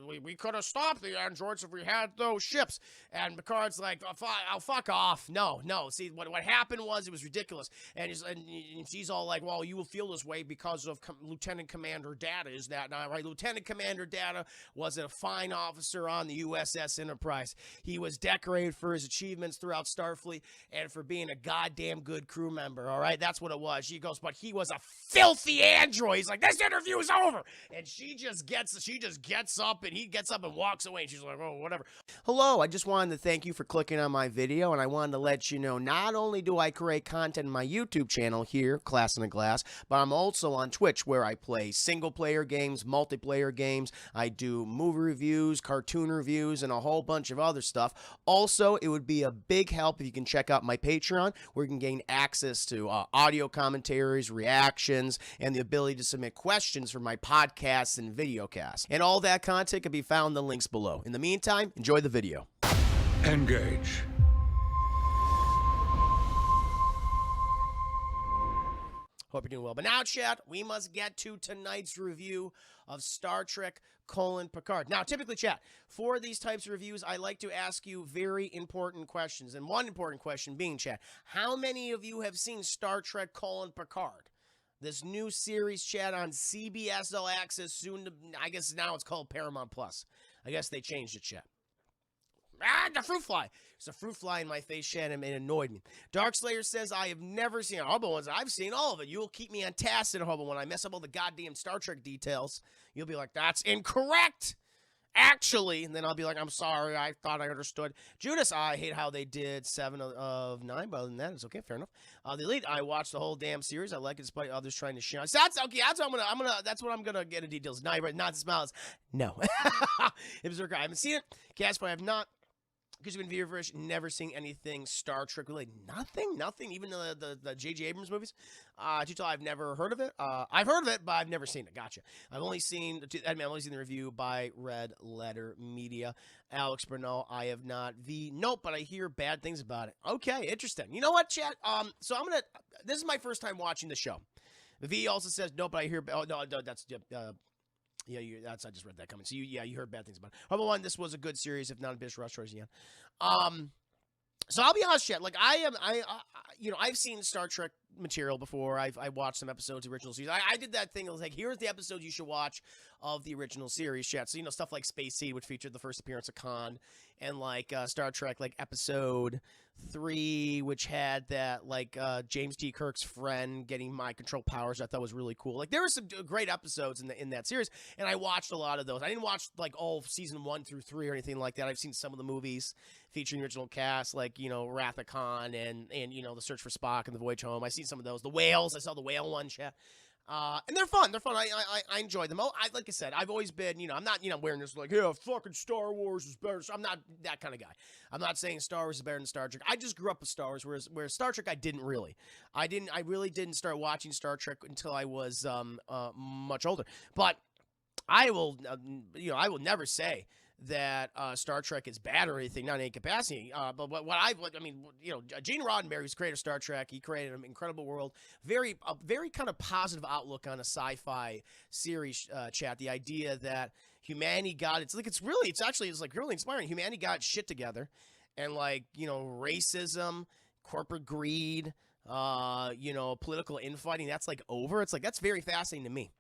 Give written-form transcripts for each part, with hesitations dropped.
we could have stopped the androids if we had those ships. And Picard's like, oh, fuck off. No. See, what happened was, it was ridiculous. And she's all like, well, you will feel this way because of Lieutenant Commander Data. Is that not right? Lieutenant Commander Data was a fine officer on the USS Enterprise. He was decorated for his achievements throughout Starfleet and for being a goddamn good crew member, all right? That's what it was. She goes, but he was a filthy android. He's like, this interview is over. And she just gets up, and he gets up and walks away, and she's like, oh, whatever. Hello, I just wanted to thank you for clicking on my video, and I wanted to let you know, not only do I create content on my YouTube channel here, Class in a Glass, but I'm also on Twitch, where I play single-player games, multiplayer games. I do movie reviews, cartoon reviews, and a whole bunch of other stuff. Also, it would be a big help if you can check out my Patreon, where you can gain access to audio commentaries, reactions, and the ability to submit questions for my podcasts and videocasts. And all that content can be found in the links below. In the meantime, enjoy the video. Engage. Hope you're doing well. But now, chat, we must get to tonight's review of Star Trek: Picard. Now, typically, chat, for these types of reviews, I like to ask you very important questions. And one important question being, chat, how many of you have seen Star Trek: Picard? This new series, chat, on CBS All Access, soon to, I guess now it's called Paramount Plus. I guess they changed it, chat. The fruit fly. There's a fruit fly in my face, chat, and it annoyed me. Darkslayer says, I have never seen it. Hubble ones. I've seen all of it. You'll keep me on task in Hubble when I mess up all the goddamn Star Trek details. You'll be like, that's incorrect. Actually, and then I'll be like, I'm sorry, I thought I understood. Judas, I hate how they did 7 of 9, but other than that, it's okay, fair enough. The Elite, I watched the whole damn series. I like it despite others trying to shine. So that's okay. That's what I'm gonna get in details. Not the smiles. No. Berserker, I haven't seen it. Casper, I have not. Because you've been Viewerfish, never seen anything Star Trek related. Nothing. Even the J.J. Abrams movies. Tutal, I've never heard of it. I've heard of it, but I've never seen it. Gotcha. I've only seen the review by Red Letter Media. Alex Bernal, I have not. Nope, but I hear bad things about it. Okay, interesting. You know what, chat? So this is my first time watching the show. V also says, nope, but I hear, oh, no, that's, yeah, I just read that coming. So you heard bad things about it. Number one, this was a good series, if not a bitch rush towards the end. So I'll be honest, chat. Like I've seen Star Trek material before. I watched some episodes of the original series. I did that thing. It was like, here's the episodes you should watch of the original series, chat. So stuff like Space Seed, which featured the first appearance of Khan, and like Star Trek, like Episode 3, which had that James T. Kirk's friend getting mind control powers. I thought was really cool. Like there were some great episodes in that series, and I watched a lot of those. I didn't watch like all of season 1 through 3 or anything like that. I've seen some of the movies featuring the original cast, like Wrath of Khan and The Search for Spock and The Voyage Home. I've seen some of those. The Whales, I saw the Whale one, chat. And they're fun. I enjoy them. Like I said, I've always been, I'm not, wearing this like, yeah, fucking Star Wars is better. I'm not that kind of guy. I'm not saying Star Wars is better than Star Trek. I just grew up with Star Wars, whereas Star Trek, I really didn't start watching Star Trek until I was, much older. But I will never say that Star Trek is bad or anything, not in any capacity. But Gene Roddenberry, who's creator of Star Trek, he created an incredible world, very kind of positive outlook on a sci-fi series. Chat, the idea that humanity got it's really inspiring. Humanity got shit together, and racism, corporate greed, political infighting. That's over. It's that's very fascinating to me.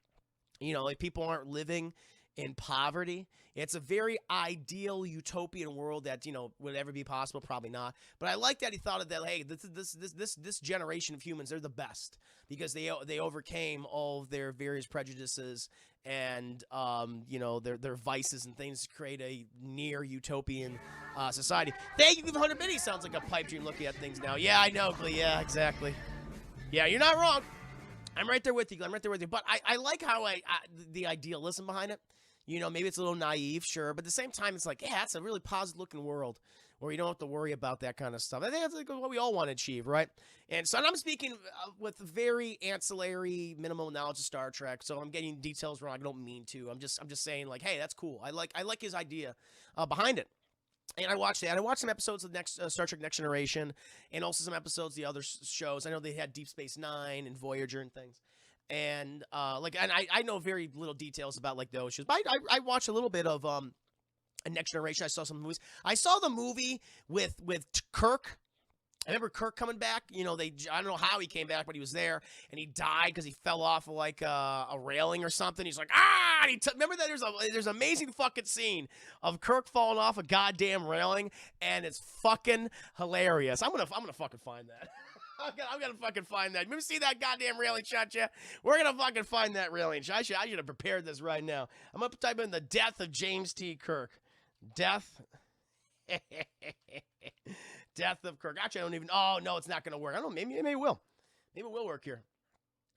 People aren't living in poverty. It's a very ideal utopian world that would ever be possible. Probably not, but I like that he thought of that. Hey, this generation of humans, they're the best because they overcame all of their various prejudices and their vices and things to create a near utopian society. Thank you for 100 minutes. Sounds like a pipe dream looking at things now. Yeah, I know, Glee. Yeah, exactly. Yeah, you're not wrong. I'm right there with you. But I like how the idealism behind it. Maybe it's a little naive, sure. But at the same time, it's like, yeah, it's a really positive-looking world where you don't have to worry about that kind of stuff. I think that's what we all want to achieve, right? And so I'm speaking with very ancillary, minimal knowledge of Star Trek. So I'm getting details wrong. I don't mean to. I'm just saying, like, hey, that's cool. I like his idea behind it. And I watched that. I watched some episodes of Star Trek Next Generation, and also some episodes of the other shows. I know they had Deep Space Nine and Voyager and things. And and I know very little details about like those shows, but I watched a little bit of A Next Generation. I saw some movies. I saw the movie with Kirk. I remember Kirk coming back. I don't know how he came back, but he was there, and he died because he fell off of like a railing or something. He's like, ah! And remember that there's an amazing fucking scene of Kirk falling off a goddamn railing, and it's fucking hilarious. I'm gonna fucking find that. I'm gonna fucking find that. You ever see that goddamn railing shot, yeah? We're gonna fucking find that railing shot. I should have prepared this right now. I'm gonna type in the death of James T. Kirk. Death. Death of Kirk. Actually, I don't even. Oh no, it's not gonna work. I don't know. Maybe it will. Maybe it will work here.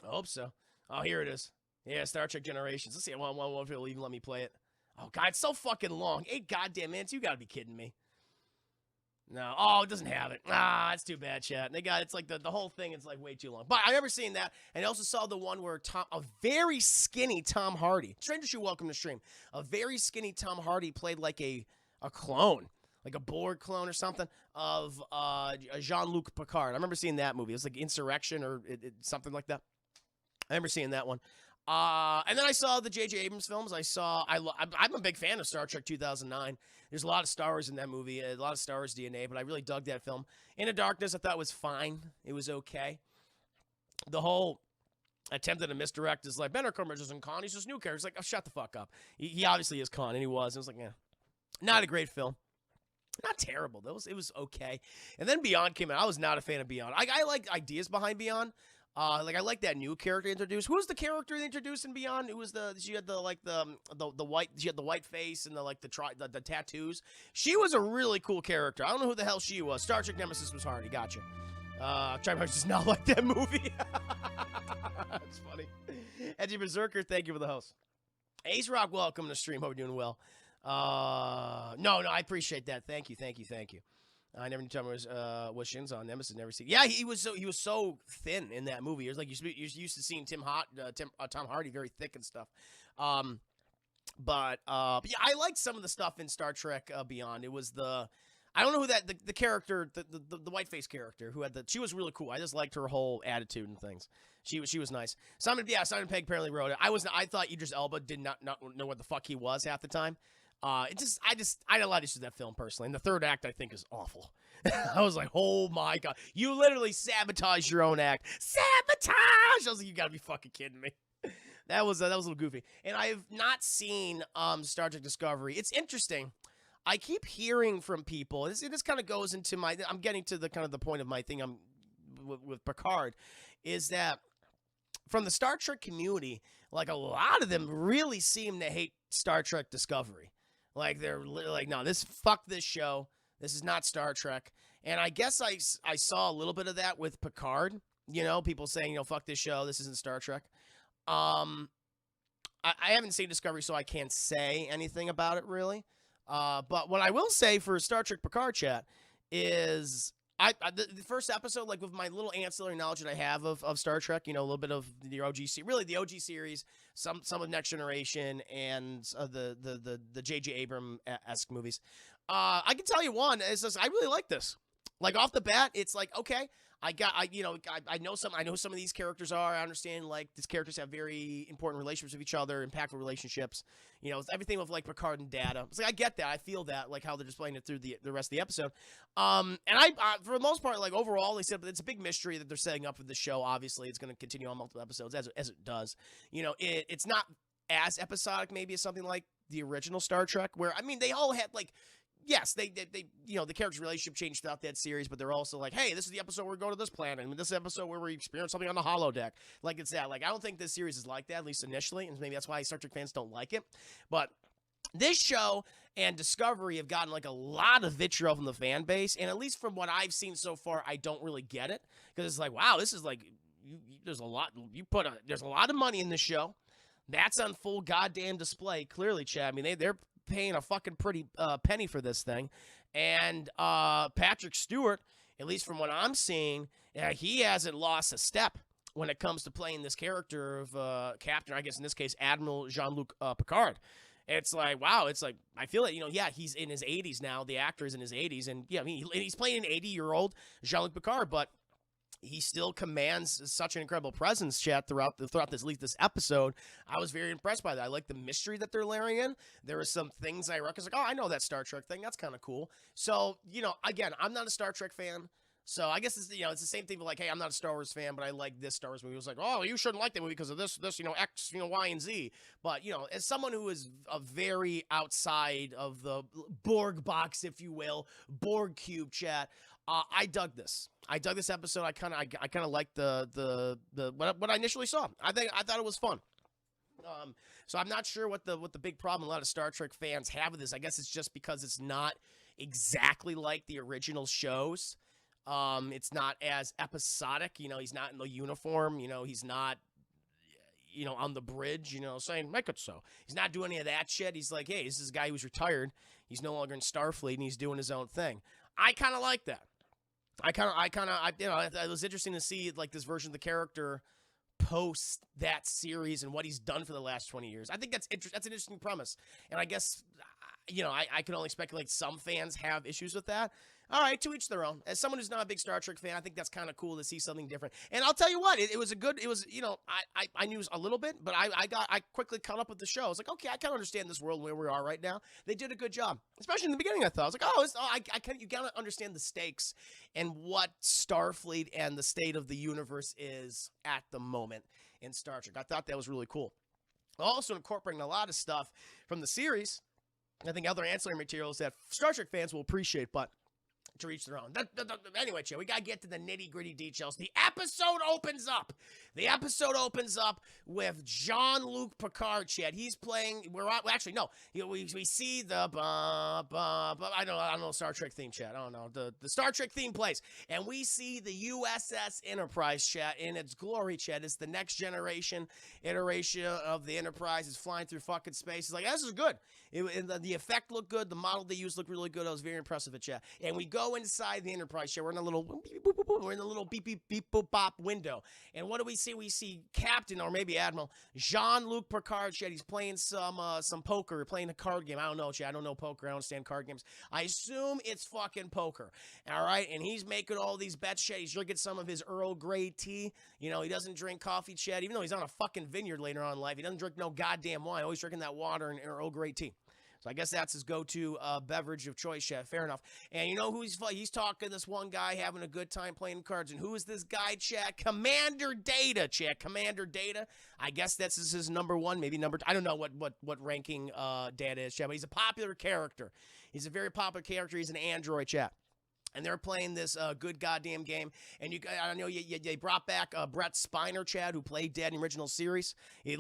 I hope so. Oh, here it is. Yeah, Star Trek Generations. Let's see. I wonder if it'll even let me play it. Oh God, it's so fucking long. 8 goddamn minutes. You gotta be kidding me. No. Oh, it doesn't have it. Ah, it's too bad, chat. It's like the whole thing is like way too long. But I never seen that. And I also saw the one where a very skinny Tom Hardy. Stranger Shoe, welcome to stream. A very skinny Tom Hardy played like a clone. Like a Borg clone or something of Jean-Luc Picard. I remember seeing that movie. It was like Insurrection or something like that. I remember seeing that one. And then I saw the J.J. Abrams films. I'm a big fan of Star Trek 2009. There's a lot of Star Wars in that movie, a lot of Star Wars DNA, but I really dug that film. Into Darkness, I thought was fine. It was okay. The whole attempt at a misdirect is like, Benner Comerage isn't Khan. He's just new character. It's like, oh, shut the fuck up. He obviously is Khan, and he was. It was like, yeah, not a great film. Not terrible. It was okay. And then Beyond came out. I was not a fan of Beyond. I like ideas behind Beyond. I like that new character introduced. Who's the character they introduced in Beyond? It was she had the white, she had the white face and the tattoos. She was a really cool character. I don't know who the hell she was. Star Trek Nemesis was Hardy. Gotcha. Trimarch does not like that movie. That's funny. Edgy Berserker, thank you for the host. Ace Rock, welcome to the stream. Hope you're doing well. No, I appreciate that. Thank you. I never knew Tom was Shinzo on Nemesis. Never seen. Yeah, he was so thin in that movie. It was like you're used to seeing Tom Hardy very thick and stuff. But yeah, I liked some of the stuff in Star Trek Beyond. It was I don't know who the character, the white face character who she was really cool. I just liked her whole attitude and things. She was nice. Simon Pegg apparently wrote it. I thought Idris Elba did not know what the fuck he was half the time. I had a lot of issues with that film personally, and the third act I think is awful. I was like, oh my God, you literally sabotaged your own act. Sabotage! I was like, you gotta be fucking kidding me. That was a little goofy. And I have not seen Star Trek Discovery. It's interesting. I keep hearing from people. This kind of goes into I'm getting to the kind of the point of my thing. With Picard, is that from the Star Trek community, like a lot of them really seem to hate Star Trek Discovery. Like they're like, no, fuck this show. This is not Star Trek. And I guess I saw a little bit of that with Picard. People saying, fuck this show. This isn't Star Trek. I haven't seen Discovery, so I can't say anything about it really. But what I will say for Star Trek Picard chat is the first episode, like with my little ancillary knowledge that I have of Star Trek, a little bit of the the OG series, some of Next Generation, and the J.J. Abrams-esque movies. I can tell you one is just, I really like this. Like off the bat, it's like, okay, I know some of these characters are. I understand like these characters have very important relationships with each other, impactful relationships. It's everything with like Picard and Data. It's like I get that, I feel that, like how they're displaying it through the rest of the episode. And I for the most part, like overall, they said it's a big mystery that they're setting up for the show. Obviously, it's going to continue on multiple episodes as it does. It's not as episodic maybe as something like the original Star Trek, where they all had like. Yes, they the character's relationship changed throughout that series, but they're also like, hey, this is the episode where we go to this planet, and this episode where we experience something on the holodeck. Like it's that. Like I don't think this series is like that, at least initially, and maybe that's why Star Trek fans don't like it. But this show and Discovery have gotten like a lot of vitriol from the fan base, and at least from what I've seen so far, I don't really get it because it's like, wow, this is like there's a lot there's a lot of money in this show. That's on full goddamn display. Clearly, Chad. They're paying a fucking pretty penny for this thing. And Patrick Stewart, at least from what I'm seeing, he hasn't lost a step when it comes to playing this character of Captain, I guess in this case, Admiral Jean-Luc Picard. It's like, wow, it's like, I feel like, he's in his 80s now. The actor is in his 80s. And, yeah, he's playing an 80-year-old Jean-Luc Picard. But he still commands such an incredible presence, chat, throughout this at least this episode. I was very impressed by that. I like the mystery that they're layering in. There are some things I recognize, like, oh, I know that Star Trek thing. That's kind of cool. So, again, I'm not a Star Trek fan. So I guess it's the same thing. But like, hey, I'm not a Star Wars fan, but I like this Star Wars movie. It was like, oh, you shouldn't like that movie because of this, X, Y, and Z. But as someone who is a very outside of the Borg box, if you will, Borg cube, chat, I dug this. I dug this episode. I kind of liked the what I initially saw. I thought it was fun. So I'm not sure what the big problem a lot of Star Trek fans have with this. I guess it's just because it's not exactly like the original shows. It's not as episodic, he's not in the uniform, he's not, on the bridge, saying, make it so. He's not doing any of that shit. He's like, hey, this is a guy who's retired. He's no longer in Starfleet and he's doing his own thing. I kind of like that. It was interesting to see like this version of the character post that series and what he's done for the last 20 years. I think that's an interesting premise. And I guess, I can only speculate some fans have issues with that. All right, to each their own. As someone who's not a big Star Trek fan, I think that's kind of cool to see something different. And I'll tell you what, it was, I knew a little bit, but I quickly caught up with the show. I was like, okay, I kind of understand this world where we are right now. They did a good job, especially in the beginning. I thought, I was like, you gotta understand the stakes and what Starfleet and the state of the universe is at the moment in Star Trek. I thought that was really cool. Also incorporating a lot of stuff from the series. I think other ancillary materials that Star Trek fans will appreciate, but to reach their own. Anyway, Joe, we got to get to the nitty-gritty details. The episode opens up. With Jean-Luc Picard, Chad. He's playing, we see the, I don't know, Star Trek theme, Chad. I don't know. The Star Trek theme plays. And we see the USS Enterprise, Chad, in its glory, Chad. It's the next generation iteration of the Enterprise. It's flying through fucking space. It's like, this is good. The effect looked good. The model they used looked really good. I was very impressed with it, Chad. And we go inside the Enterprise ship. We're in a little beep beep beep boop bop window. And what do we see? We see Captain, or maybe Admiral, Jean-Luc Picard, Chad. He's playing some poker, playing a card game. I don't know, Chad. I don't know poker. I don't understand card games. I assume it's fucking poker. All right? And he's making all these bets, Chad. He's drinking some of his Earl Grey tea. He doesn't drink coffee, Chad. Even though he's on a fucking vineyard later on in life, he doesn't drink no goddamn wine. Always drinking that water and Earl Grey tea. So I guess that's his go-to beverage of choice, Chad. Fair enough. And you know who he's talking, this one guy having a good time playing cards. And who is this guy, Chad? Commander Data, Chad. Commander Data. I guess that's his number one, maybe number two. I don't know what ranking Data is, Chad. But he's a popular character. He's a very popular character. He's an android, Chad. And they're playing this good goddamn game. And I know they brought back Brent Spiner, Chad, who played Dad in the original series. He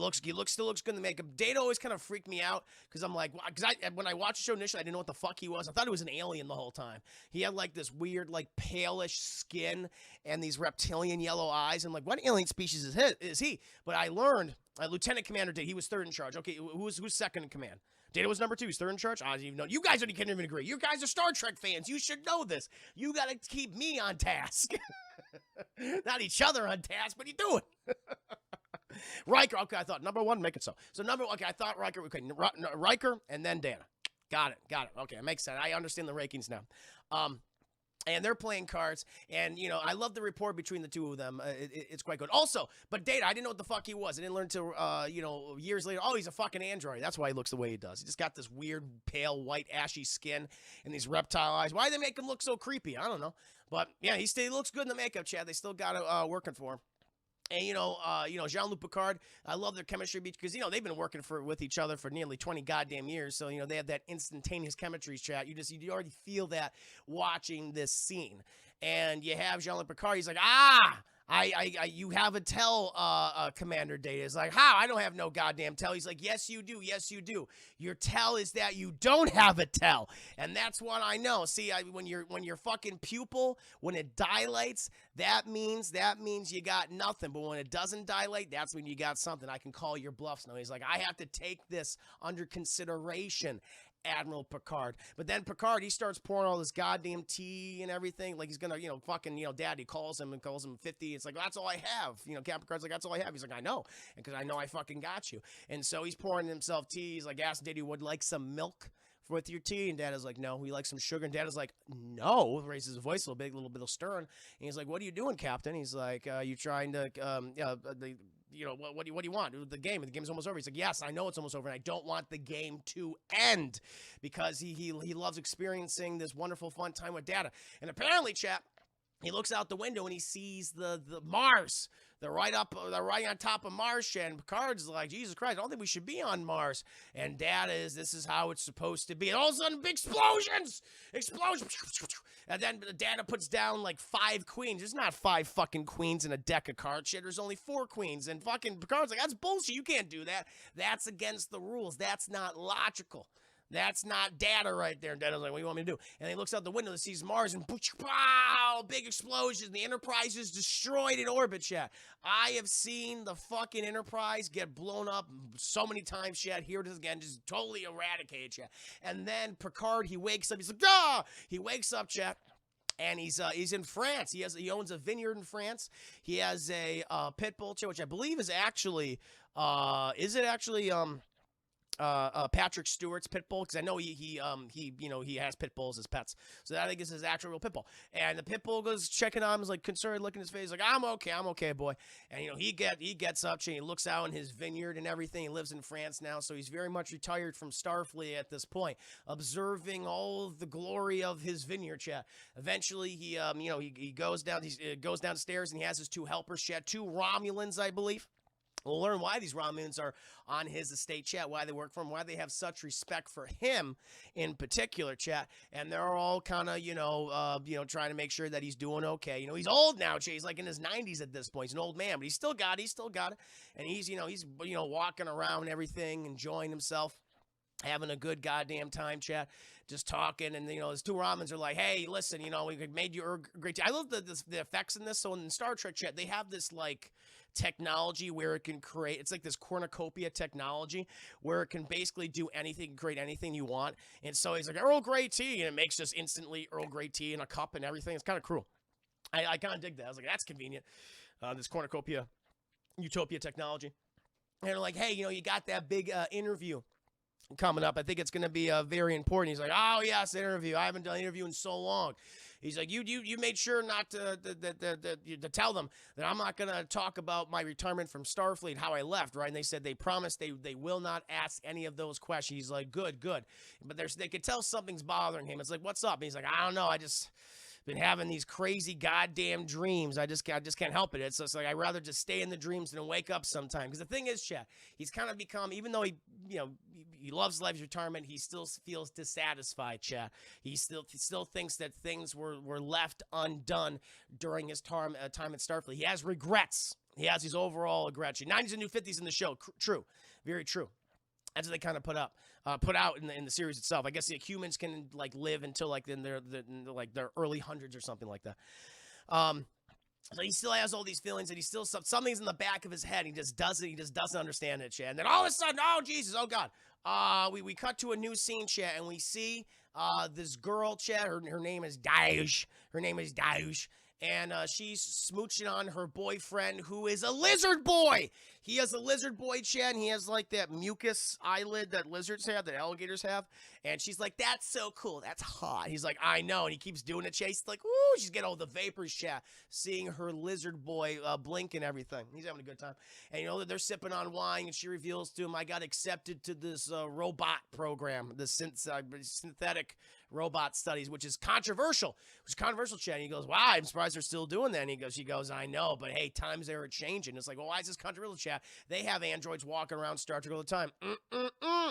still looks good in the makeup. Data always kind of freaked me out because I'm like, when I watched the show initially, I didn't know what the fuck he was. I thought he was an alien the whole time. He had like this weird, like palish skin and these reptilian yellow eyes. And like, what alien species is he? But I learned, Lieutenant Commander Data, he was third in charge. Okay, who's second in command? Data was number two. He's third in charge. I didn't even know. You guys can't even agree. You guys are Star Trek fans. You should know this. You got to keep me on task. Not each other on task, but you do it. Riker. Okay, I thought number one, make it so. I thought Riker. Okay, Riker and then Data. Got it. Okay, it makes sense. I understand the rankings now. And they're playing cards, and, I love the rapport between the two of them. It's quite good. Also, but Data, I didn't know what the fuck he was. I didn't learn until, years later, oh, he's a fucking android. That's why he looks the way he does. He just got this weird, pale, white, ashy skin and these reptile eyes. Why do they make him look so creepy? I don't know. But, yeah, he looks good in the makeup, Chad. They still got it working for him. And, Jean-Luc Picard, I love their chemistry because, they've been working with each other for nearly 20 goddamn years. So, they have that instantaneous chemistry, chat. You already feel that watching this scene. And you have Jean-Luc Picard. He's like, you have a tell, Commander Data. It's like, how? I don't have no goddamn tell. He's like, yes, you do. Yes, you do. Your tell is that you don't have a tell. And that's what I know. See, when your fucking pupil, when it dilates, that means you got nothing. But when it doesn't dilate, that's when you got something. I can call your bluffs now. He's like, I have to take this under consideration, Admiral Picard. But then Picard, he starts pouring all this goddamn tea and everything. Like he's gonna, Daddy calls him 50. It's like, that's all I have. Captain Picard's like, that's all I have. He's like, I know. And because I know I fucking got you. And so he's pouring himself tea. He's like, asking Daddy would like some milk with your tea? And Dad is like, no. He likes some sugar. And Dad is like, no. Raises his voice a little bit stern. And he's like, what are you doing, Captain? He's like, you trying to, what do you want? The game's almost over. He's like, yes, I know it's almost over, and I don't want the game to end because he loves experiencing this wonderful, fun time with Data. And apparently, chat, he looks out the window and he sees the Mars. They're right on top of Mars, and Picard's like, Jesus Christ, I don't think we should be on Mars. And Data this is how it's supposed to be. And all of a sudden, big explosions! And then Data puts down like 5 queens. There's not 5 fucking queens in a deck of cards, shit. There's only 4 queens. And fucking Picard's like, that's bullshit. You can't do that. That's against the rules. That's not logical. That's not Data right there. And Data's like, what do you want me to do? And he looks out the window and sees Mars and pow, big explosions. The Enterprise is destroyed in orbit, chat. I have seen the fucking Enterprise get blown up so many times, chat. Here it is again, just totally eradicated, chat. And then Picard, he wakes up. He's like, ah! He wakes up, chat. And he's in France. He owns a vineyard in France. He has a pit bull, which I believe is actually Patrick Stewart's pit bull, because I know he has pit bulls as pets, so I think it's his actual real pit bull. And the pit bull goes checking on him, is like concerned, looking at his face, like I'm okay, boy. And he gets up, and he looks out in his vineyard and everything. He lives in France now, so he's very much retired from Starfleet at this point, observing all of the glory of his vineyard. Chat. Eventually, he goes downstairs and he has his 2 helpers. Chat, 2 Romulans, I believe. We'll learn why these Romulans are on his estate, chat, why they work for him, why they have such respect for him in particular, chat. And they're all kind of, trying to make sure that he's doing okay. He's old now, chat. He's like in his 90s at this point. He's an old man, but he's still got it. And he's walking around and everything, enjoying himself, having a good goddamn time, chat, just talking. And, his 2 Romans are like, hey, listen, we made you a great time. I love the effects in this. So in Star Trek, chat, they have this, like, technology where it can create, it's like this cornucopia technology where it can basically do anything, create anything you want. And so he's like, Earl Grey tea, and it makes just instantly Earl Grey tea in a cup and everything. It's kind of cool. I kind of dig that. I was like, that's convenient. This cornucopia utopia technology. And they're like, hey, you got that big interview coming up. I think it's going to be very important. He's like, oh yes, interview. I haven't done an interview in so long. He's like, you made sure not to tell them that I'm not going to talk about my retirement from Starfleet, how I left, right? And they said they promised they will not ask any of those questions. He's like, good. But they could tell something's bothering him. It's like, what's up? And he's like, I don't know. I just been having these crazy goddamn dreams. I just can't help it. It's just like, I'd rather just stay in the dreams than wake up sometime. Because the thing is, chat, he's kind of become, even though he loves life's retirement, he still feels dissatisfied, chat. He still thinks that things were left undone during his time at Starfleet. He has regrets. He has these overall regrets. 90s and new 50s in the show. True. Very true. That's what they kind of put out in the series itself. I guess humans can like live until like in their early hundreds or something like that. So he still has all these feelings, and he still something's in the back of his head. He just doesn't understand it, chat. And then all of a sudden, oh Jesus, oh God, we cut to a new scene, chat, and we see this girl, chat. Her name is Daesh. And she's smooching on her boyfriend, who is a lizard boy. He has a lizard boy, Chad, and he has like that mucus eyelid that lizards have, that alligators have. And she's like, that's so cool. That's hot. He's like, I know. And he keeps doing it, Chad. He's like, woo, she's getting all the vapors, Chad, seeing her lizard boy blink and everything. He's having a good time. And, they're sipping on wine, and she reveals to him, I got accepted to this robot program, the synthetic robot studies, which is controversial. It was controversial, Chad. And he goes, wow, I'm surprised they're still doing that. And she goes, I know, but hey, times are changing. It's like, well, why is this controversial, Chad? They have androids walking around Star Trek all the time.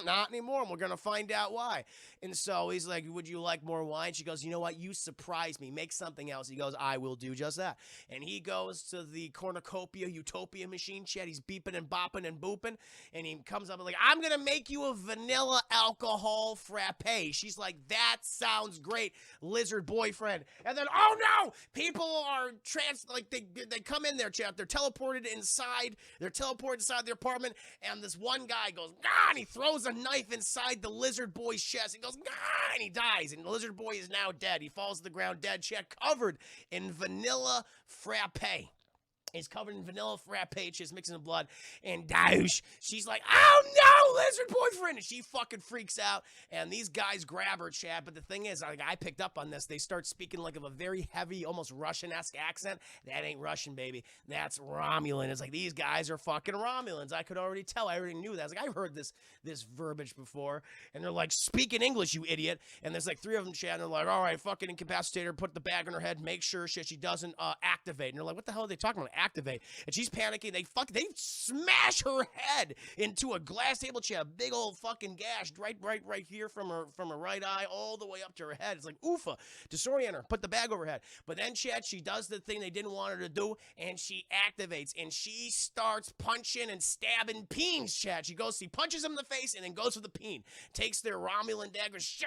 Not anymore. And we're going to find out why. And so he's like, would you like more wine? She goes, you know what? You surprised me. Make something else. He goes, I will do just that. And he goes to the cornucopia utopia machine, Chad. He's beeping and bopping and booping. And he comes up and like, I'm going to make you a vanilla alcohol frappe. She's like, that sounds great, lizard boyfriend. And then, oh no, people are they come in there, chat. They're teleported inside. They're teleported inside their apartment, and this one guy goes, ah, and he throws a knife inside the lizard boy's chest. He goes, ah, and he dies. And the lizard boy is now dead. He falls to the ground dead, chat, covered in vanilla frappe. He's covered in vanilla frat pages, mixing in blood, and douche. She's like, oh no, lizard boyfriend, and she fucking freaks out, and these guys grab her, Chad, but the thing is, like, I picked up on this, they start speaking like of a very heavy, almost Russian-esque accent. That ain't Russian, baby. That's Romulan. It's like, these guys are fucking Romulans. I could already tell. I already knew that. I was like, I've heard this verbiage before, and they're like, speak in English, you idiot, and there's like 3 of them, Chad, and they're like, all right, fucking incapacitate her, put the bag on her head, make sure she doesn't activate, and they're like, what the hell are they talking about? Activate. And she's panicking. They smash her head into a glass table, Chad. Big old fucking gash right here from her right eye all the way up to her head. It's like oofa. Disorient her. Put the bag over her head. But then, Chad, she does the thing they didn't want her to do, and she activates, and she starts punching and stabbing peens, Chad. She punches him in the face and then goes for the peen. Takes their Romulan daggers,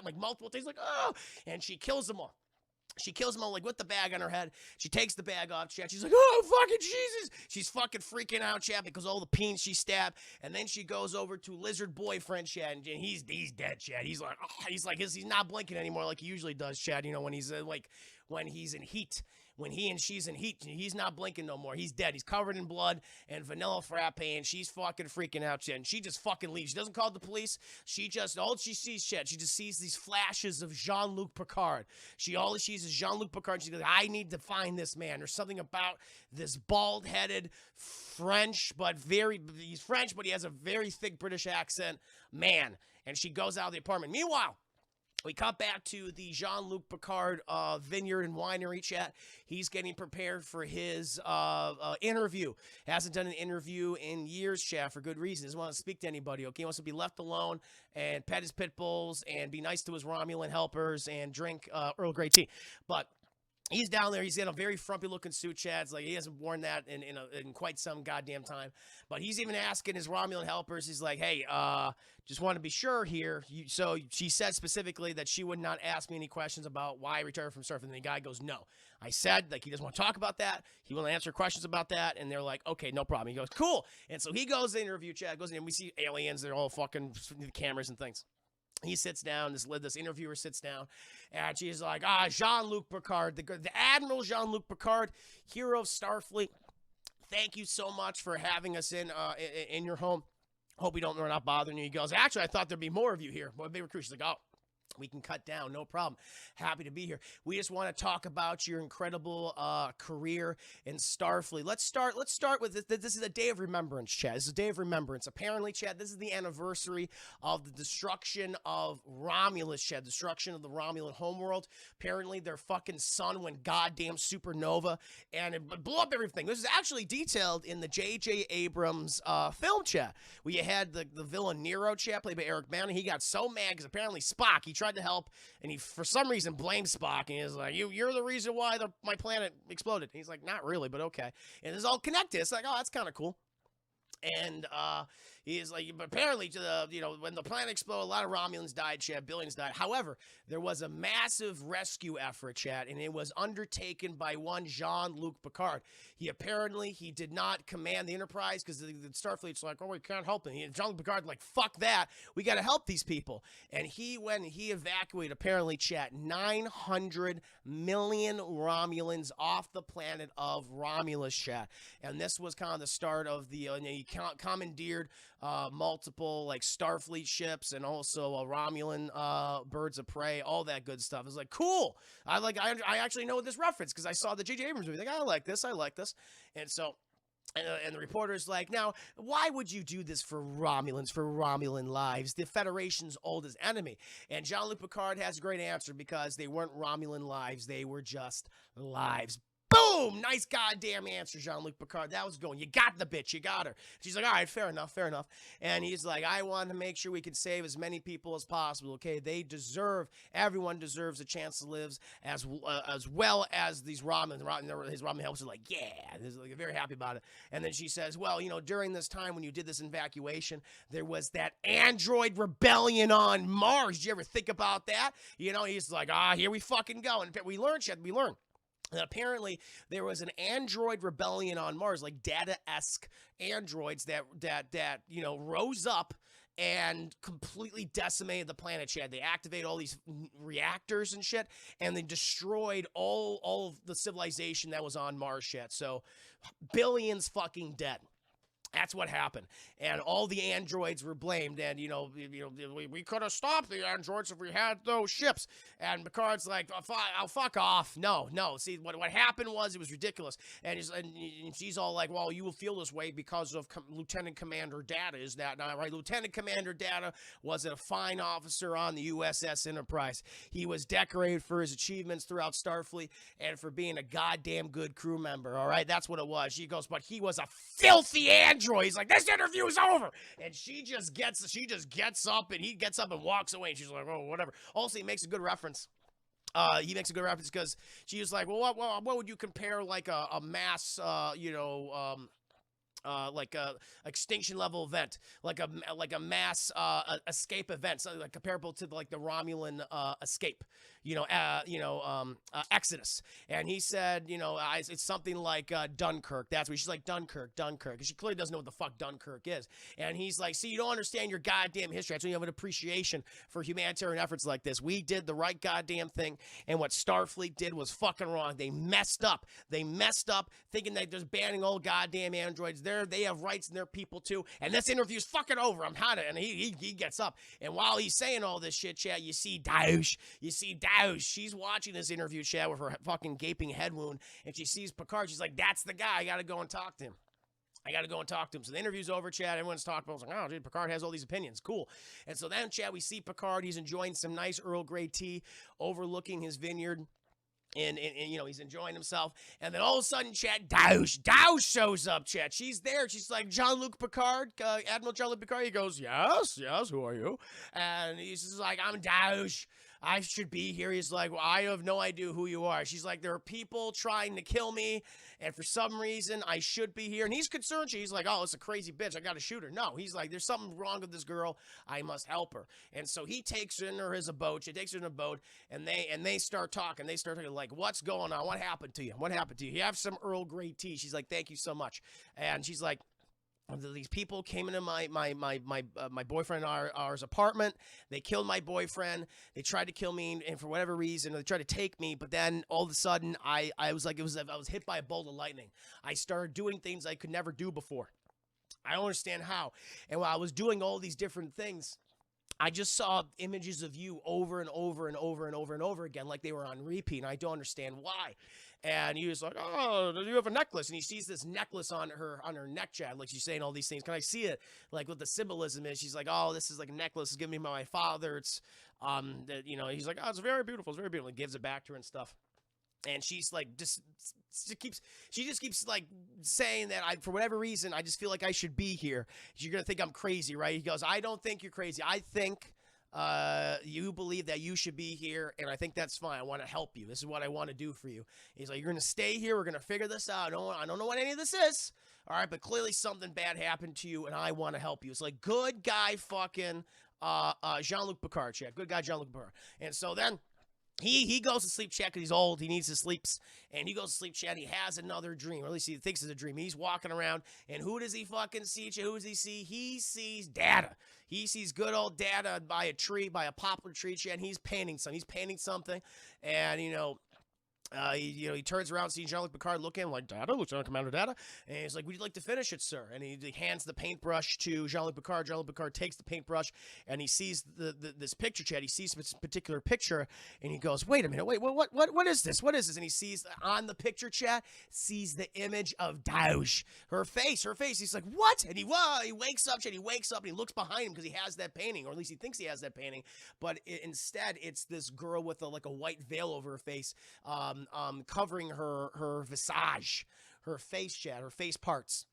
like multiple things, like, oh, and she kills them all. She kills them all, like, with the bag on her head. She takes the bag off, Chad. She's like, oh, fucking Jesus. She's fucking freaking out, Chad, because all the peens she stabbed. And then she goes over to Lizard Boyfriend, Chad, and he's dead, Chad. He's like, he's not blinking anymore like he usually does, Chad, when he's, when he's in heat. When he and she's in heat, he's not blinking no more. He's dead. He's covered in blood and vanilla frappe, and she's fucking freaking out, Chad. And she just fucking leaves. She doesn't call the police. All she sees, Chad, she just sees these flashes of Jean-Luc Picard. All she sees is Jean-Luc Picard. She goes, I need to find this man. There's something about this bald-headed French, he's French, but he has a very thick British accent man. And she goes out of the apartment. Meanwhile, we cut back to the Jean-Luc Picard vineyard and winery, chat. He's getting prepared for his interview. Hasn't done an interview in years, chat, for good reason. Doesn't want to speak to anybody, okay? He wants to be left alone and pet his pit bulls and be nice to his Romulan helpers and drink Earl Grey tea. But he's down there. He's in a very frumpy-looking suit, Chad. It's like he hasn't worn that in quite some goddamn time. But he's even asking his Romulan helpers. He's like, hey, just want to be sure here. So she said specifically that she would not ask me any questions about why I retired from surfing. And the guy goes, no. I said, like, he doesn't want to talk about that. He will answer questions about that. And they're like, okay, no problem. He goes, cool. And so he goes to the interview, Chad. Goes in, and we see aliens. They're all fucking the cameras and things. He sits down, this interviewer sits down, and she's like, Jean-Luc Picard, the Admiral Jean-Luc Picard, hero of Starfleet, thank you so much for having us in your home. Hope we're not bothering you. He goes, actually, I thought there'd be more of you here. Well, big recruit. She's like, oh, we can cut down, no problem. Happy to be here. We just want to talk about your incredible career in Starfleet. Let's start with this. This is a day of remembrance, Chad. This is a day of remembrance. Apparently, Chad, this is the anniversary of the destruction of Romulus, Chad. Destruction of the Romulan homeworld. Apparently, their fucking sun went goddamn supernova, and it blew up everything. This is actually detailed in the J.J. Abrams film, Chad. We had the villain Nero, Chad, played by Eric Bana. He got so mad because apparently Spock, he tried to help, and he for some reason blamed Spock, and he's like, you're the reason why my planet exploded. And he's like, not really, but okay. And it's all connected. It's like, oh, that's kind of cool. And he's like, but apparently, when the planet exploded, a lot of Romulans died, Chad, billions died. However, there was a massive rescue effort, Chad, and it was undertaken by one Jean-Luc Picard. He did not command the Enterprise because the Starfleet's like, oh, we can't help him. Jean-Luc Picard like, fuck that. We got to help these people. And he evacuated, apparently, Chad, 900 million Romulans off the planet of Romulus, Chad. And this was kind of the start of the, he commandeered multiple like Starfleet ships and also Romulan birds of prey, all that good stuff. It's like, cool. I actually know this reference because I saw the J.J. Abrams movie. Like, I like this. And so, and the reporter's like, now, why would you do this for Romulans, for Romulan lives, the Federation's oldest enemy? And Jean-Luc Picard has a great answer because they weren't Romulan lives. They were just lives. Boom! Nice goddamn answer, Jean-Luc Picard. That was going. You got the bitch. You got her. She's like, all right, fair enough. And he's like, I want to make sure we can save as many people as possible, okay? Everyone deserves a chance to live as well as these Romulans. His Romulan helpers are like, yeah. They're very happy about it. And then she says, well, during this time when you did this evacuation, there was that android rebellion on Mars. Did you ever think about that? He's like, here we fucking go. And we learn. And apparently, there was an android rebellion on Mars, like Data-esque androids that rose up and completely decimated the planet, Chad. They activated all these reactors and shit, and they destroyed all of the civilization that was on Mars, Chad. So billions fucking dead. That's what happened, and all the androids were blamed. And we could have stopped the androids if we had those ships. And Picard's like, "I'll fuck off." No. See, what happened was it was ridiculous. And she's all like, "Well, you will feel this way because of Lieutenant Commander Data. Is that not right?" Lieutenant Commander Data was a fine officer on the USS Enterprise. He was decorated for his achievements throughout Starfleet and for being a goddamn good crew member. All right, that's what it was. She goes, but he was a filthy android. He's like, "This interview is over," and she just gets up, and he gets up and walks away, and she's like, "Oh, whatever." Also, he makes a good reference. He makes a good reference because she was like, "Well, what would you compare like a mass, like a extinction level event, like a mass escape event, so like comparable to like the Romulan escape, Exodus." And he said, it's something like Dunkirk. That's what she's like, Dunkirk. And she clearly doesn't know what the fuck Dunkirk is. And he's like, "See, you don't understand your goddamn history. That's when you have an appreciation for humanitarian efforts like this. We did the right goddamn thing, and what Starfleet did was fucking wrong. They messed up thinking that they're banning all goddamn androids. They have rights and they're people too. And this interview's fucking over. I'm hot." And he gets up. And while he's saying all this shit, Chad, you see Dausch. She's watching this interview, Chad, with her fucking gaping head wound. And she sees Picard. She's like, "That's the guy. I got to go and talk to him. So the interview's over, Chad. Everyone's talking about it. I was like, "Oh, dude, Picard has all these opinions. Cool." And so then, Chad, we see Picard. He's enjoying some nice Earl Grey tea overlooking his vineyard. And he's enjoying himself. And then all of a sudden, Chad, Dausch shows up, Chad. She's there. She's like, "Jean-Luc Picard, Admiral Jean-Luc Picard." He goes, yes, who are you?" And he's just like, "I'm Dausch. I should be here." He's like, "Well, I have no idea who you are." She's like, "There are people trying to kill me, and for some reason, I should be here." And he's concerned. He's like, "Oh, it's a crazy bitch. I got to shoot her." No, he's like, "There's something wrong with this girl. I must help her." And so he takes her in a boat. She takes her in a boat, and they start talking. They start talking like, "What's going on? What happened to you? What happened to you? You have some Earl Grey tea." She's like, "Thank you so much." And she's like, "These people came into my boyfriend and ours apartment. They killed my boyfriend. They tried to kill me, and for whatever reason, they tried to take me. But then all of a sudden, I was hit by a bolt of lightning. I started doing things I could never do before. I don't understand how. And while I was doing all these different things, I just saw images of you over and over and over and over and over again, like they were on repeat, and I don't understand why." And he was like, "Oh, do you have a necklace?" And he sees this necklace on her neck, Chad, like she's saying all these things. "Can I see it? Like what the symbolism is?" She's like, "Oh, this is like a necklace. It's given me by my father. It's he's like, "Oh, it's very beautiful. It's very beautiful." He gives it back to her and stuff. And she's like, she just keeps like saying that for whatever reason, I just feel like I should be here. "You're going to think I'm crazy, right?" He goes, "I don't think you're crazy. I think you believe that you should be here, and I think that's fine. I want to help you. This is what I want to do for you." He's like, "You're going to stay here. We're going to figure this out. I don't know what any of this is. All right, but clearly something bad happened to you, and I want to help you." It's like, good guy fucking Jean-Luc Picard, Chad. Good guy Jean-Luc Picard. And so then he goes to sleep, Chad, because he's old. He needs to sleep. And he goes to sleep, Chad. He has another dream, or at least he thinks it's a dream. He's walking around, and who does he fucking see, Chad? Who does he see? He sees Data. He sees good old Data by a tree, by a poplar tree, Chad. He's painting something. And, he turns around, sees Jean-Luc Picard looking at him like, "Data, Lieutenant Commander Data." And he's like, "Would you like to finish it, sir?" And he hands the paintbrush to Jean-Luc Picard. Jean-Luc Picard takes the paintbrush, and he sees this picture, Chad. He sees this particular picture, and he goes, "Wait a minute, what is this? What is this?" And he sees on the picture, Chad, sees the image of Dausch. Her face. He's like, "What?" And he wakes up, Chad. He wakes up, and he looks behind him because he has that painting, or at least he thinks he has that painting. But instead, it's this girl with a white veil over her face, covering her visage, her face, Chad, her face parts.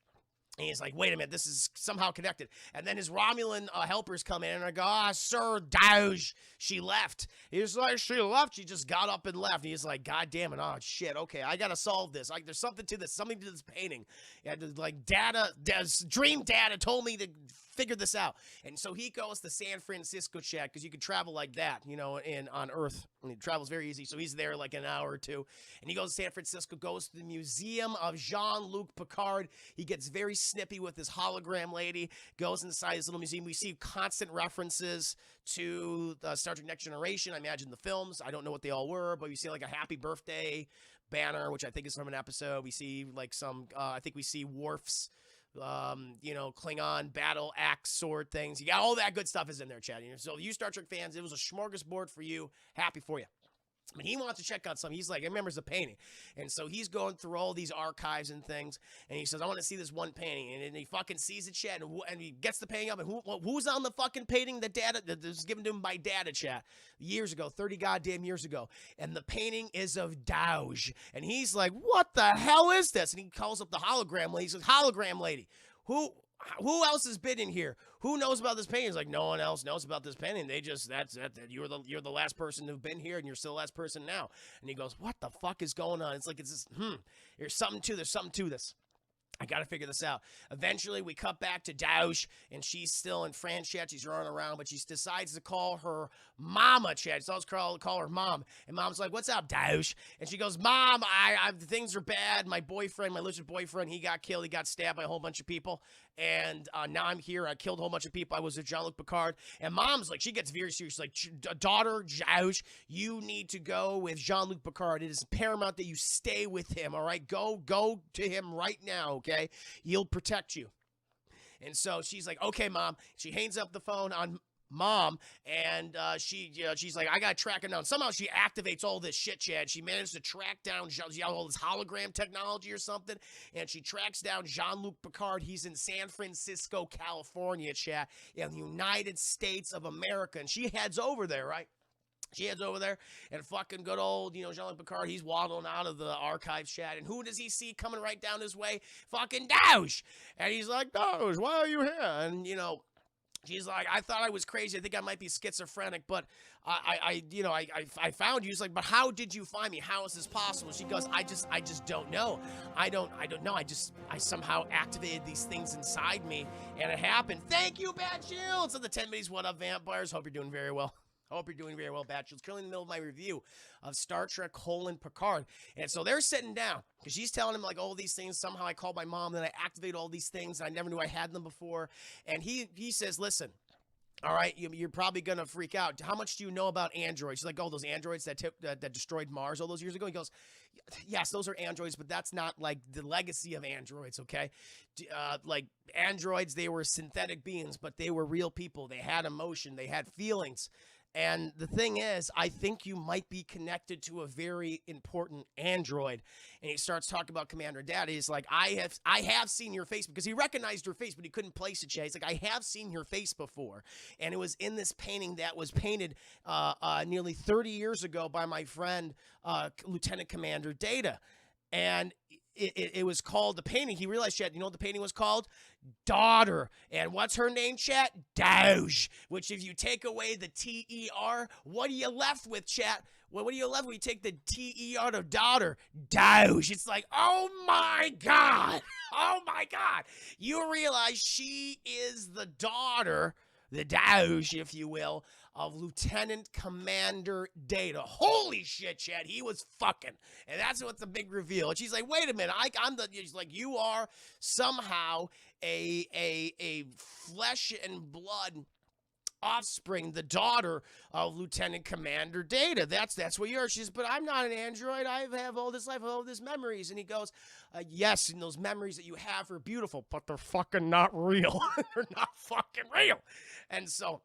And he's like, "Wait a minute, this is somehow connected." And then his Romulan helpers come in, and I go, "Sir Dausch, she left." He's like, "She left? She just got up and left." And he's like, "God damn it, oh shit, okay, I gotta solve this. Like, there's something to this painting." And Dream Data told me to figure this out. And so he goes to San Francisco, chat, because you can travel like that, you know, on Earth. And it travels very easy. So he's there like an hour or two. And he goes to San Francisco, goes to the Museum of Jean-Luc Picard. He gets very snippy with his hologram lady, goes inside his little museum. We see constant references to Star Trek Next Generation. I imagine the films. I don't know what they all were, but we see like a happy birthday banner, which I think is from an episode. We see like some, I think we see Worf's, you know, Klingon battle axe sword things. You got all that good stuff is in there, Chad. You know, so you Star Trek fans, it was a smorgasbord for you. Happy for you. But he wants to check out something. He's like, he remembers the painting. And so he's going through all these archives and things. And he says, I want to see this one painting. And then he fucking sees it, chat. And he gets the painting up. And who's on the fucking painting? The data that was given to him by Data, chat, years ago, 30 goddamn years ago. And the painting is of Dauge. And he's like, what the hell is this? And he calls up the hologram lady. He says, hologram lady, who else has been in here? Who knows about this painting? He's like, no one else knows about this painting. They just, that's you're the last person who've been here, and you're still the last person now. And he goes, what the fuck is going on? It's like, it's just, there's something to this. I got to figure this out. Eventually, we cut back to Dauge, and she's still in France, chat. She's running around, but she decides to call her mama, chat. She always call her mom. And mom's like, what's up, Dauge? And she goes, Mom, things are bad. My boyfriend, my lizard boyfriend, he got killed. He got stabbed by a whole bunch of people. And now I'm here. I killed a whole bunch of people. I was with Jean-Luc Picard. And mom's like, she gets very serious. She's like, daughter, Dauge, you need to go with Jean-Luc Picard. It is paramount that you stay with him, all right? Go to him right now, okay? He'll protect you. And so she's like, okay, Mom. She hangs up the phone on Mom, and she's like, I gotta track him down. Somehow she activates all this shit, Chad. She managed to track down all this hologram technology or something, and she tracks down Jean-Luc Picard. He's in San Francisco, California, Chad, in the United States of America, and she heads over there, right? She heads over there, and fucking good old, you know, Jean-Luc Picard, he's waddling out of the archives, chat, and who does he see coming right down his way? Fucking Dauge! And he's like, Dauge, why are you here? And, you know, she's like, I thought I was crazy. I think I might be schizophrenic, but I found you. He's like, but how did you find me? How is this possible? She goes, I just don't know. I don't know. I somehow activated these things inside me, and it happened. Thank you, Bad Shields. And the 10 Minutes, what up, vampires? Hope you're doing very well. Hope you're doing very well, Bad Shields. Currently in the middle of my review of Star Trek: Picard. And so they're sitting down because she's telling him like all these things. Somehow I called my mom, then I activate all these things. And I never knew I had them before. And he says, listen, all right, you're probably going to freak out. How much do you know about androids? She's like, oh, those androids that destroyed Mars all those years ago? He goes, yes, those are androids, but that's not like the legacy of androids, okay? Like androids, they were synthetic beings, but they were real people. They had emotion. They had feelings. And the thing is, I think you might be connected to a very important android. And he starts talking about Commander Data. He's like, I have seen your face, because he recognized her face, but he couldn't place it yet. He's like, I have seen your face before. And it was in this painting that was painted nearly 30 years ago by my friend, Lieutenant Commander Data. And it was called, the painting, he realized, chat, you know what the painting was called? Daughter. And what's her name, chat? Dauge. Which if you take away the T-E-R, what are you left with, chat? What are you left with? You take the T-E-R to daughter. Dauge. It's like, oh my God. Oh my God. You realize she is the daughter, the Dauge, if you will, of Lieutenant Commander Data. Holy shit, Chad, he was fucking. And that's what's the big reveal. And she's like, wait a minute, she's like, you are somehow a flesh and blood offspring, the daughter of Lieutenant Commander Data. That's what you are. She's, but I'm not an android. I have all this life, all these memories. And he goes, yes, and those memories that you have are beautiful, but they're fucking not real. They're not fucking real. And so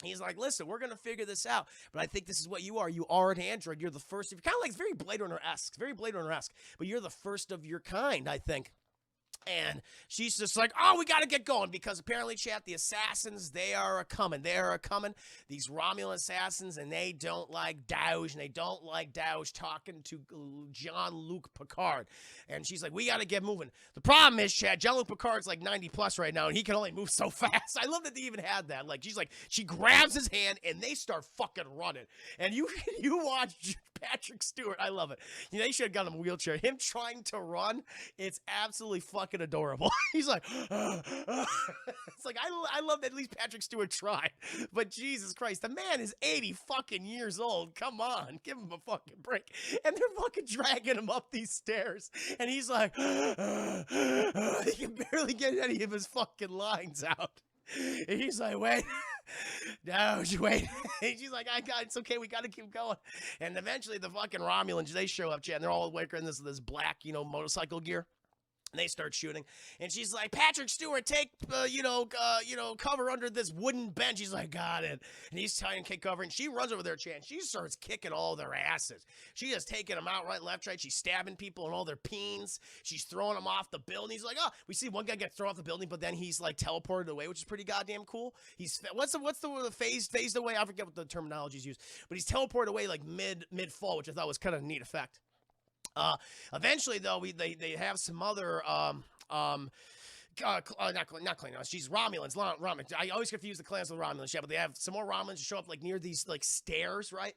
he's like, listen, we're going to figure this out. But I think this is what you are. You are an android. You're the first. You're kind of like, it's very Blade Runner-esque. Very Blade Runner-esque. But you're the first of your kind, I think. And she's just like, oh, we got to get going, because apparently, chat, the assassins, they are a-coming. They are a-coming, these Romulan assassins, and they don't like Dauge, and they don't like Dauge talking to Jean-Luc Picard. And she's like, we got to get moving. The problem is, chat, Jean-Luc Picard's like 90 plus right now, and he can only move so fast. I love that they even had that. Like, she's like, she grabs his hand, and they start fucking running. And you watch Patrick Stewart. I love it. You know, they should have got him a wheelchair. Him trying to run, it's absolutely fucking adorable. He's like, it's like, I love that at least Patrick Stewart tried. But Jesus Christ, the man is 80 fucking years old. Come on, give him a fucking break. And they're fucking dragging him up these stairs. And he's like, he can barely get any of his fucking lines out. And he's like, wait. No, wait. And she's like, it's okay. We got to keep going. And eventually the fucking Romulans, they show up, Chad, and they're all wearing this black, motorcycle gear. And they start shooting. And she's like, Patrick Stewart, take, cover under this wooden bench. He's like, got it. And he's trying to take cover. And she runs over there, Chad. She starts kicking all their asses. She's just taking them out right, left, right. She's stabbing people and all their peens. She's throwing them off the building. He's like, oh, we see one guy get thrown off the building, but then he's like teleported away, which is pretty goddamn cool. What's the phased away? I forget what the terminology is used. But he's teleported away like mid-fall, which I thought was kind of a neat effect. Eventually, though, they have some other not Klingons. She's Romulans. I always confuse the clans with Romulans. Yeah, but they have some more Romulans show up like near these like stairs, right?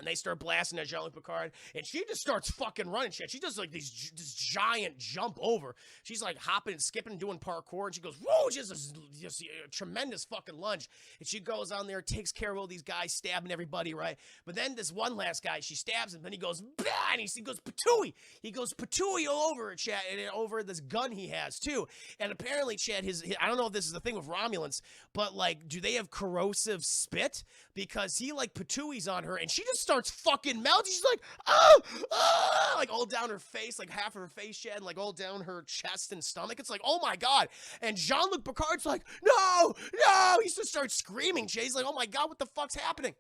And they start blasting at Jean-Luc Picard, and she just starts fucking running shit. She does like this giant jump over. She's like hopping and skipping and doing parkour, and she goes, whoa, just a tremendous fucking lunge. And she goes on there, takes care of all these guys, stabbing everybody, right? But then this one last guy, she stabs him, then he goes, bah! And he goes, patooey. He goes patooey all over it, Chad, and over this gun he has, too. And apparently, Chad, I don't know if this is the thing with Romulans, but like, do they have corrosive spit? Because he like patooey's on her, and she just starts fucking melting. She's like, oh, like all down her face, like half of her face shed, like all down her chest and stomach. It's like, oh my God. And Jean-Luc Picard's like, no. He just starts screaming. He's like, oh my God, what the fuck's happening?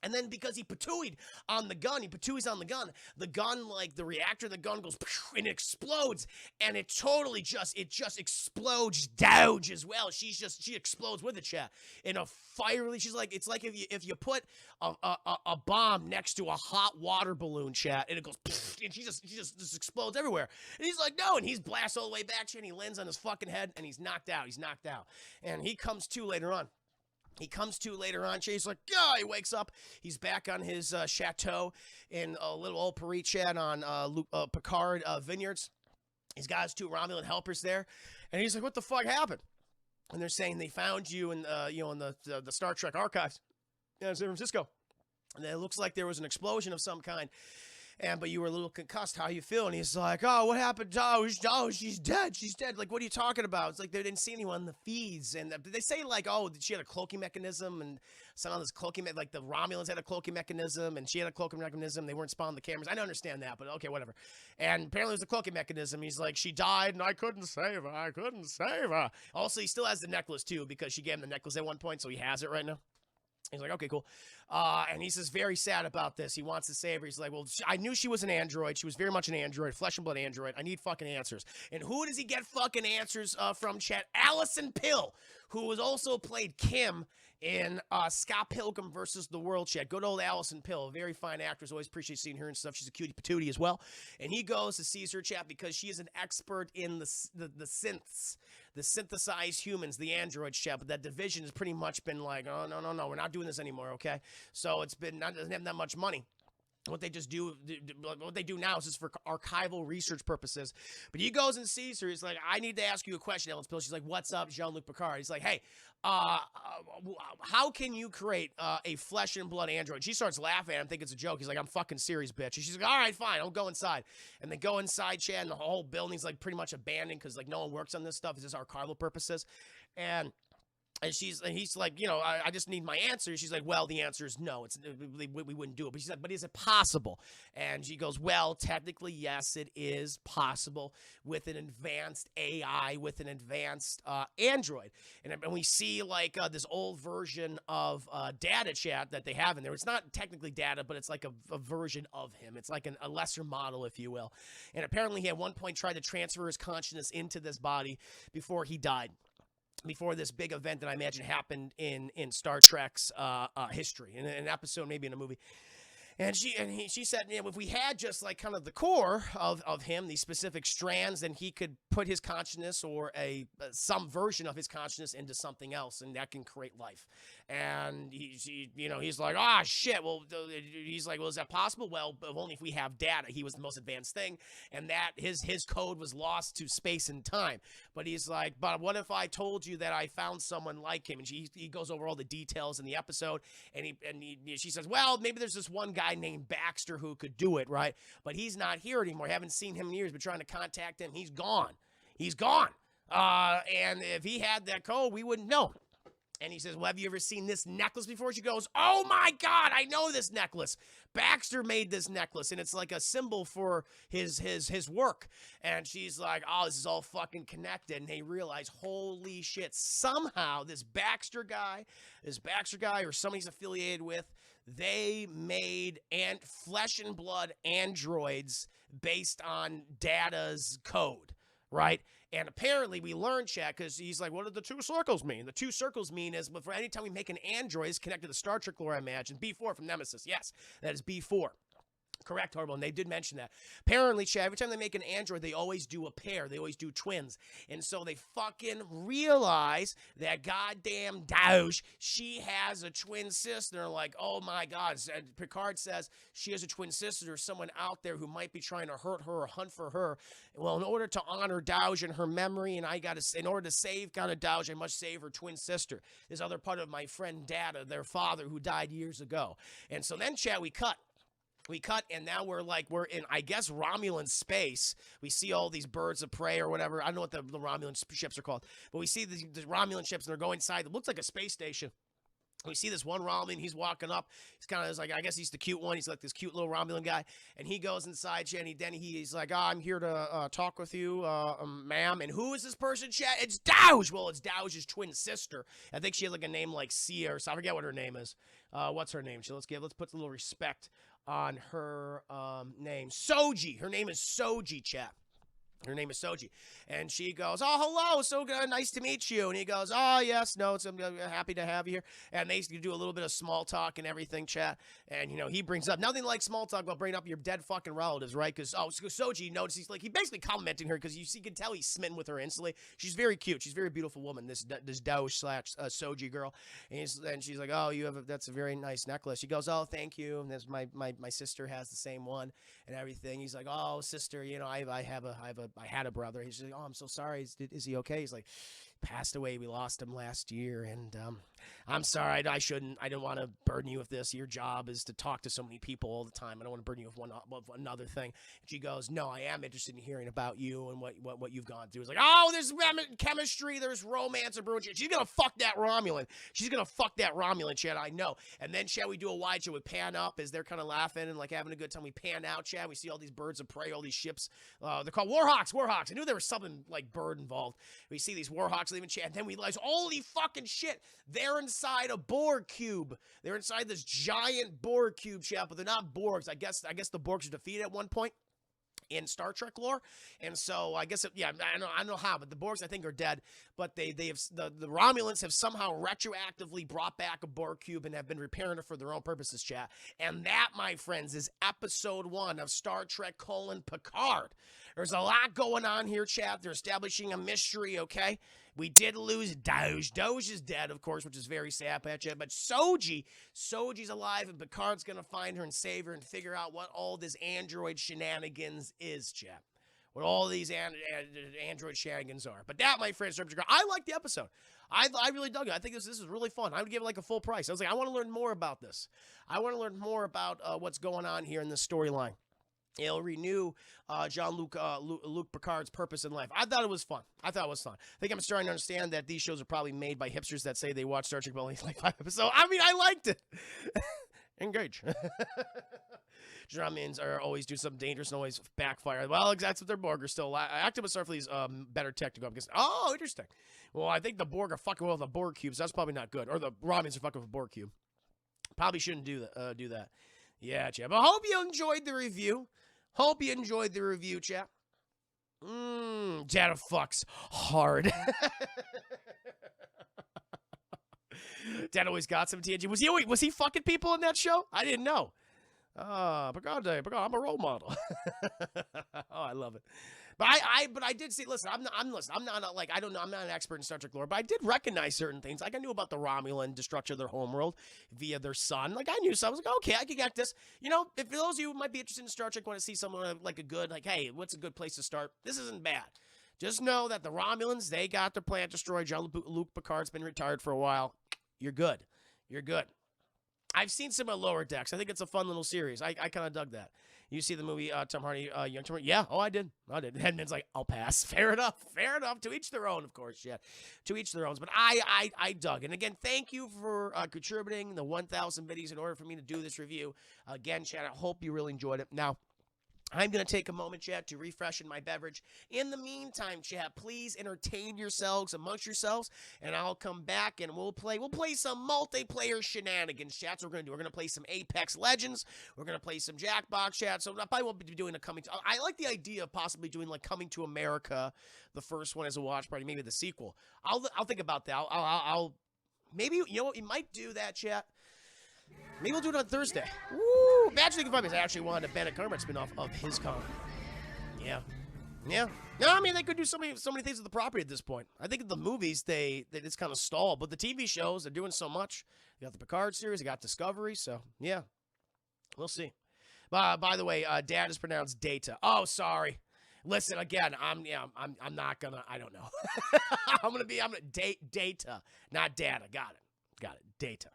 And then because he patooeyed on the gun, the gun, like the reactor of the gun goes, and it explodes, and it totally just explodes Dowge as well. She explodes with it, chat. In a fiery, she's like, it's like if you put a bomb next to a hot water balloon, chat, and it goes, and she just explodes everywhere. And he's like, no, and he's blasted all the way back, chat, and he lands on his fucking head, and he's knocked out. And he comes to later on. He's like, yeah, he wakes up. He's back on his chateau in a little old Paris, Chad, on Picard vineyards. He's got his two Romulan helpers there. And he's like, what the fuck happened? And they're saying they found you in, in the Star Trek archives in San Francisco. And it looks like there was an explosion of some kind. But you were a little concussed. How you feel? And he's like, oh, what happened? Oh, she's dead. She's dead. Like, what are you talking about? It's like they didn't see anyone in the feeds. And they say, like, oh, she had a cloaking mechanism. And some of this cloaking, like the Romulans had a cloaking mechanism. And she had a cloaking mechanism. They weren't spawning the cameras. I don't understand that, but okay, whatever. And apparently it was a cloaking mechanism. He's like, she died, and I couldn't save her. Also, he still has the necklace, too, because she gave him the necklace at one point, so he has it right now. He's like, okay, cool. And he says, very sad about this. He wants to save her. He's like, well, I knew she was an android. She was very much an android, flesh and blood android. I need fucking answers. And who does he get fucking answers from, Chet? Allison Pill, who was also played Kim in Scott Pilgrim versus the World, Chet. Good old Allison Pill, a very fine actress. Always appreciate seeing her and stuff. She's a cutie patootie as well. And he goes to see her, Chet, because she is an expert in the synths. The synthesized humans, the androids, Chet, but that division has pretty much been like, oh, no, we're not doing this anymore, okay? So it's been, doesn't have that much money. What they do now is just for archival research purposes. But he goes and sees her. He's like, I need to ask you a question, Ellen Spill. She's like, what's up, Jean-Luc Picard? He's like, hey, how can you create a flesh and blood android? She starts laughing at him, think it's a joke. He's like, I'm fucking serious, bitch. And she's like, all right, fine, I'll go inside. And they go inside, Chad, and the whole building's like pretty much abandoned because like no one works on this stuff. It's just archival purposes. And he's like, I just need my answer. She's like, well, the answer is no. We wouldn't do it. But she's like, but is it possible? And she goes, well, technically, yes, it is possible with an advanced AI, with an advanced android. And we see like this old version of Data Chat that they have in there. It's not technically Data, but it's like a version of him. It's like a lesser model, if you will. And apparently he at one point tried to transfer his consciousness into this body before he died. Before this big event that I imagine happened in Star Trek's history, in an episode, maybe in a movie. She said, you know, if we had just like kind of the core of him, these specific strands, then he could put his consciousness or some version of his consciousness into something else, and that can create life. And he's like, ah, shit. Well, he's like, well, is that possible? Well, only if we have data. He was the most advanced thing, and that his code was lost to space and time. But he's like, but what if I told you that I found someone like him? And he goes over all the details in the episode, and she says, well, maybe there's this one guy named Baxter who could do it, right? But he's not here anymore. I haven't seen him in years. Been trying to contact him. He's gone. And if he had that code, we wouldn't know. And he says, well, have you ever seen this necklace before? She goes, oh my God, I know this necklace. Baxter made this necklace, and it's like a symbol for his work. And she's like, oh, this is all fucking connected. And they realize, holy shit, somehow this Baxter guy or somebody he's affiliated with, they made flesh and blood androids based on Data's code, right? And apparently we learned, chat, because he's like, what do the two circles mean? The two circles mean is, for any time we make an android, it's connected to Star Trek lore, I imagine. B4 from Nemesis. Yes, that is B4. Correct, Horrible, and they did mention that. Apparently, Chad, every time they make an android, they always do a pair. They always do twins. And so they fucking realize that goddamn Douche, she has a twin sister. They're like, oh my God. And Picard says she has a twin sister. There's someone out there who might be trying to hurt her or hunt for her. Well, in order to honor Douche and her memory, and in order to save kind of Douche, I must save her twin sister. This other part of my friend Data, their father, who died years ago. And so then, Chad, we cut, and now we're in, I guess, Romulan space. We see all these birds of prey or whatever. I don't know what the Romulan ships are called. But we see the Romulan ships, and they're going inside. It looks like a space station. We see this one Romulan. He's walking up. He's kind of like, I guess he's the cute one. He's like this cute little Romulan guy. And he goes inside, Chat, and he's like, oh, I'm here to talk with you, ma'am. And who is this person, Chat? It's Douche. Well, it's Douche's twin sister. I think she has like a name like Sia or something. I forget what her name is. What's her name? Let's put a little respect on her name. Soji. Her name is Soji, Chat. Her name is Soji. And she goes, oh, hello, so good, nice to meet you. And he goes, oh, yes, no, I'm happy to have you here. And they do a little bit of small talk and everything, Chat. And, he brings up, nothing like small talk about bringing up your dead fucking relatives, right? Because, Soji notices, he basically complimenting her because you can tell he's smitten with her instantly. She's very cute. She's a very beautiful woman, this Douche / Soji girl. And she's like, oh, that's a very nice necklace. She goes, oh, thank you. And this, my sister has the same one and everything. He's like, oh, sister, I had a brother. He's like, oh, I'm so sorry. Is he okay? He's like, passed away. We lost him last year, and I'm sorry. I don't want to burden you with this. Your job is to talk to so many people all the time. I don't want to burden you with another thing. And she goes, no, I am interested in hearing about you and what you've gone through. It's like, oh, there's chemistry, there's romance, and brewing. She's gonna fuck that Romulan. Chad. I know. And then, Chad, we do a wide shot. We pan up as they're kind of laughing and like having a good time. We pan out, Chad. We see all these birds of prey, all these ships. They're called Warhawks. I knew there was something like bird involved. We see these Warhawks leaving, Chad. And then we realize, holy fucking shit, they're inside a Borg cube. They're inside this giant Borg cube, Chad, but they're not Borgs. I guess the Borgs are defeated at one point in Star Trek lore, and so I guess I don't know how, but the Borgs I think are dead. But the Romulans have somehow retroactively brought back a Borg cube and have been repairing it for their own purposes, chat. And that, my friends, is episode 1 of Star Trek: Picard. There's a lot going on here, chat. They're establishing a mystery, okay? We did lose Doge. Doge is dead, of course, which is very sad, but Soji's alive, and Picard's going to find her and save her and figure out what all this android shenanigans is, chat. What all these android shenanigans are. But that, my friends, I like the episode. I really dug it. I think this is really fun. I would give it like a full price. I was like, I want to learn more about this. I want to learn more about what's going on here in this storyline. It'll renew Jean-Luc Picard's purpose in life. I thought it was fun. I think I'm starting to understand that these shows are probably made by hipsters that say they watch Star Trek but only like 5 episodes. I mean, I liked it. Engage. Germans are always do something dangerous and always backfire. Well, that's what their Borg are still. Activist Starfleet's better technical. Because, oh, interesting. Well, I think the Borg are fucking with the Borg cubes. That's probably not good. Or the Romulans are fucking with a Borg cube. Probably shouldn't do that. Yeah, Chad. But I hope you enjoyed the review. Chat. Data fucks hard. Dad always got some TNG. Was he fucking people in that show? I didn't know. Picard, I'm a role model. Oh, I love it. But I did see. Listen, I'm not like I don't know. I'm not an expert in Star Trek lore, but I did recognize certain things. Like I knew about the Romulan destruction of their homeworld via their son. Like I knew something. I was like, okay, I could get this. You know, if those of you who might be interested in Star Trek want to see someone like a good, like, hey, what's a good place to start? This isn't bad. Just know that the Romulans, they got their planet destroyed. Jean-Luc Picard's been retired for a while. You're good. You're good. I've seen some of Lower Decks. I think it's a fun little series. I kind of dug that. You see the movie Tom Hardy, Young Tom Hardy? Yeah, I did. Hedman's like, I'll pass. Fair enough. Fair enough. To each their own, of course. Yeah, to each their own. But I dug. And again, thank you for contributing the 1,000 videos in order for me to do this review. Again, chat, I hope you really enjoyed it. Now, I'm going to take a moment, chat, to refreshen my beverage. In the meantime, chat, please entertain yourselves amongst yourselves, and I'll come back and we'll play some multiplayer shenanigans, chat. So we're going to play some Apex Legends. We're going to play some Jackbox, chat. So I probably won't be doing I like the idea of possibly doing like Coming to America, the first one as a watch party, maybe the sequel. I'll think about that. I'll maybe, you know what, we might do that, chat. Maybe we'll do it on Thursday. Woo! Imagine you can find me. I actually wanted a Bandit Cartwright spin-off of his comic. Yeah. Yeah. No, I mean, they could do so many things with the property at this point. I think the movies, they it's kind of stalled. But the TV shows, they're doing so much. They got the Picard series. They got Discovery. So, yeah. We'll see. By the way, Dad is pronounced Data. Oh, sorry. Listen, again, I'm not gonna, I don't know. I'm gonna Data, not Data. Got it. Data.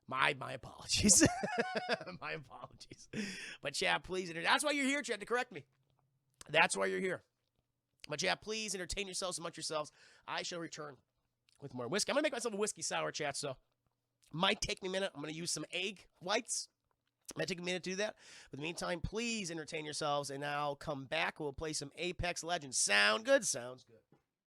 My apologies. My apologies. But, chat, please, that's why you're here, chat, to correct me. That's why you're here. But, chat, please entertain yourselves amongst yourselves. I shall return with more whiskey. I'm going to make myself a whiskey sour, chat, so might take me a minute. I'm going to use some egg whites. Might take a minute to do that. But in the meantime, please entertain yourselves, and I'll come back. We'll play some Apex Legends. Sound good? Sounds good.